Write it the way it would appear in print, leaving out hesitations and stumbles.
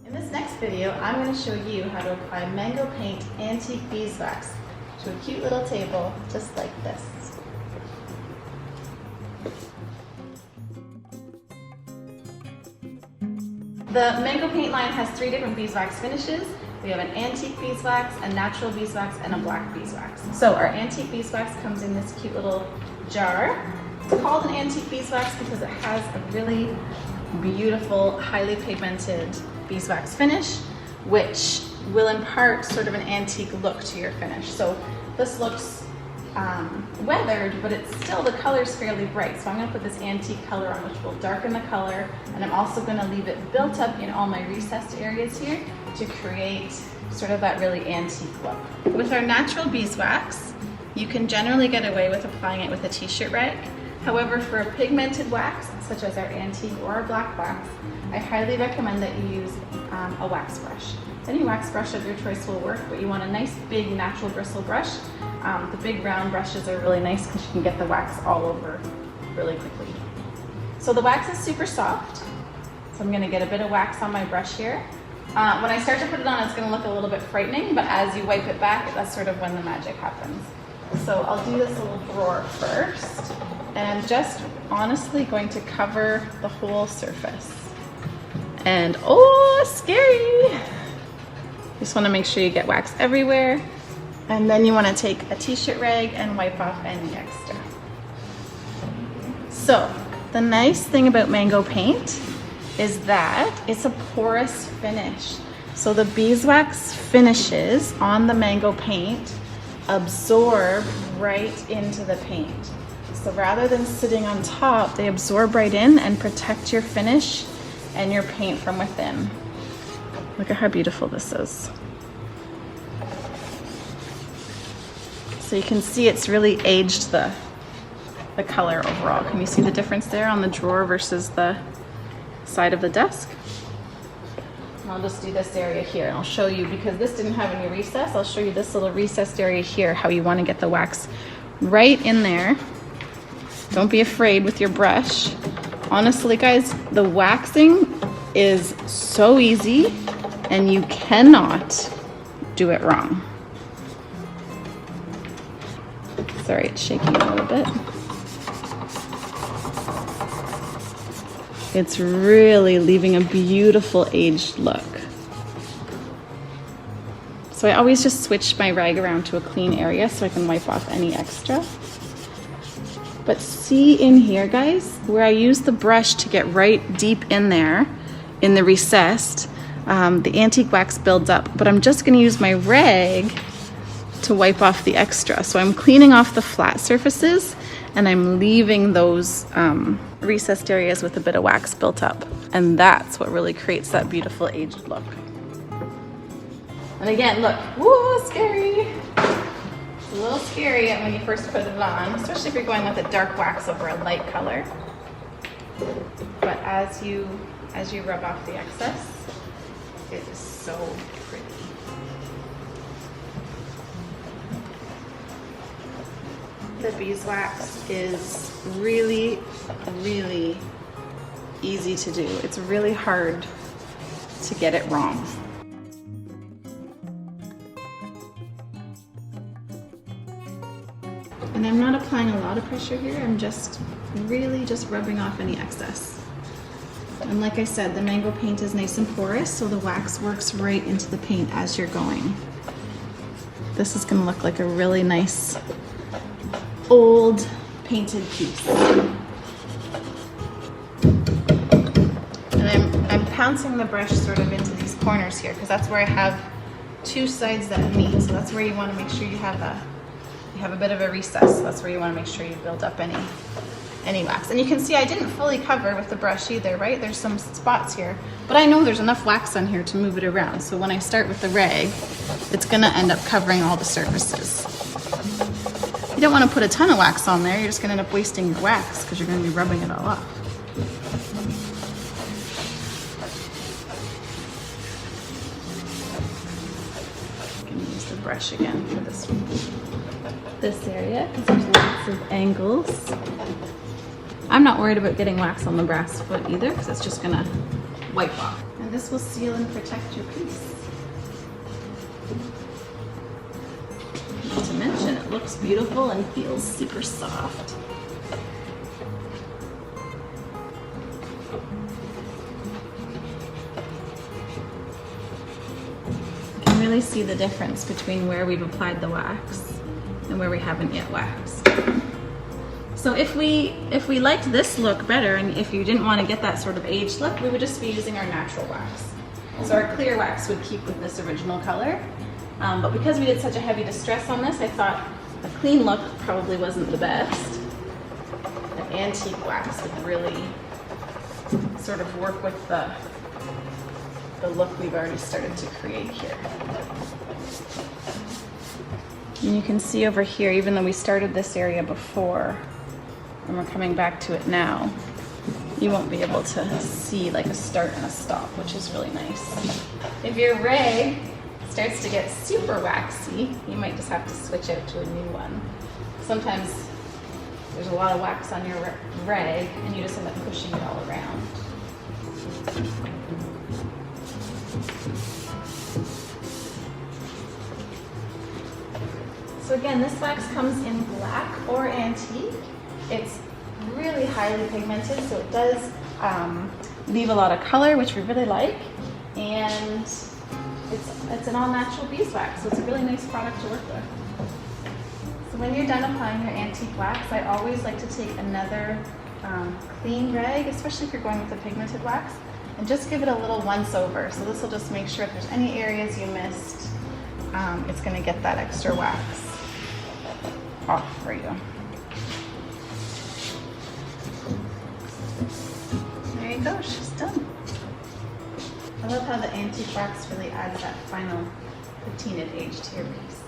In this next video, I'm going to show you how to apply mango paint antique beeswax to a cute little table just like this. The mango paint line has 3 different beeswax finishes. We have an antique beeswax, a natural beeswax, and a black beeswax. So our antique beeswax comes in this cute little jar. It's called an antique beeswax because it has a really beautiful, highly pigmented beeswax finish, which will impart sort of an antique look to your finish. So this looks weathered, but it's still, the color's fairly bright. So I'm gonna put this antique color on, which will darken the color, and I'm also gonna leave it built up in all my recessed areas here to create sort of that really antique look. With our natural beeswax, you can generally get away with applying it with a t-shirt rag. However, for a pigmented wax, such as our antique or our black wax, I highly recommend that you use a wax brush. Any wax brush of your choice will work, but you want a nice big natural bristle brush. The big round brushes are really nice because you can get the wax all over really quickly. So the wax is super soft, so I'm gonna get a bit of wax on my brush here. When I start to put it on, it's gonna look a little bit frightening, but as you wipe it back, that's sort of when the magic happens. So I'll do this little drawer first, and I'm just honestly going to cover the whole surface. And oh, scary! Just want to make sure you get wax everywhere. And then you want to take a t-shirt rag and wipe off any extra. So the nice thing about mango paint is that it's a porous finish. So the beeswax finishes on the mango paint absorb right into the paint. So rather than sitting on top, they absorb right in and protect your finish and your paint from within. Look at how beautiful this is. So you can see it's really aged the color overall. Can you see the difference there on the drawer versus the side of the desk? And I'll just do this area here, and I'll show you, because this didn't have any recess, I'll show you this little recessed area here, how you want to get the wax right in there. Don't be afraid with your brush. Honestly, guys, the waxing is so easy and you cannot do it wrong. Sorry, it's shaking a little bit. It's really leaving a beautiful aged look. So I always just switch my rag around to a clean area so I can wipe off any extra. But see in here, guys, where I use the brush to get right deep in there, in the recessed, the antique wax builds up, but I'm just gonna use my rag to wipe off the extra. So I'm cleaning off the flat surfaces and I'm leaving those recessed areas with a bit of wax built up. And that's what really creates that beautiful aged look. And again, look, woo, scary. It's a little scary when you first put it on, especially if you're going with a dark wax over a light color. But as you rub off the excess, it is so pretty. The beeswax is really, really easy to do. It's really hard to get it wrong. And I'm not applying a lot of pressure here, I'm just really just rubbing off any excess. And like I said, the mango paint is nice and porous, so the wax works right into the paint as you're going. This is gonna look like a really nice old painted piece. And I'm pouncing the brush sort of into these corners here because that's where I have 2 sides that meet. So that's where you want to make sure you have a bit of a recess. That's where you want to make sure you build up any wax. And you can see I didn't fully cover with the brush either, right? There's some spots here, but I know there's enough wax on here to move it around. So when I start with the rag, it's gonna end up covering all the surfaces. You don't want to put a ton of wax on there, you're just gonna end up wasting your wax because you're gonna be rubbing it all off. I'm gonna use the brush again for this area because there's lots of angles. I'm not worried about getting wax on the brass foot either because it's just gonna wipe off. And And this will seal and protect your piece. Not to mention, it looks beautiful and feels super soft. You can really see the difference between where we've applied the wax and where we haven't yet waxed. So if we liked this look better, and if you didn't want to get that sort of aged look, we would just be using our natural wax. So our clear wax would keep with this original color. But because we did such a heavy distress on this, I thought a clean look probably wasn't the best. An antique wax would really sort of work with the look we've already started to create here. And you can see over here, even though we started this area before, and we're coming back to it now, you won't be able to see like a start and a stop, which is really nice. If your rag starts to get super waxy, you might just have to switch out to a new one. Sometimes there's a lot of wax on your rag and you just end up pushing it all around. So again, this wax comes in black or antique. It's really highly pigmented, so it does leave a lot of color, which we really like. And it's an all-natural beeswax, so it's a really nice product to work with. So when you're done applying your antique wax, I always like to take another clean rag, especially if you're going with a pigmented wax, and just give it a little once over. So this will just make sure if there's any areas you missed, it's going to get that extra wax off for you. There you go, she's done. I love how the antique wax really adds that final patinaed edge to your piece.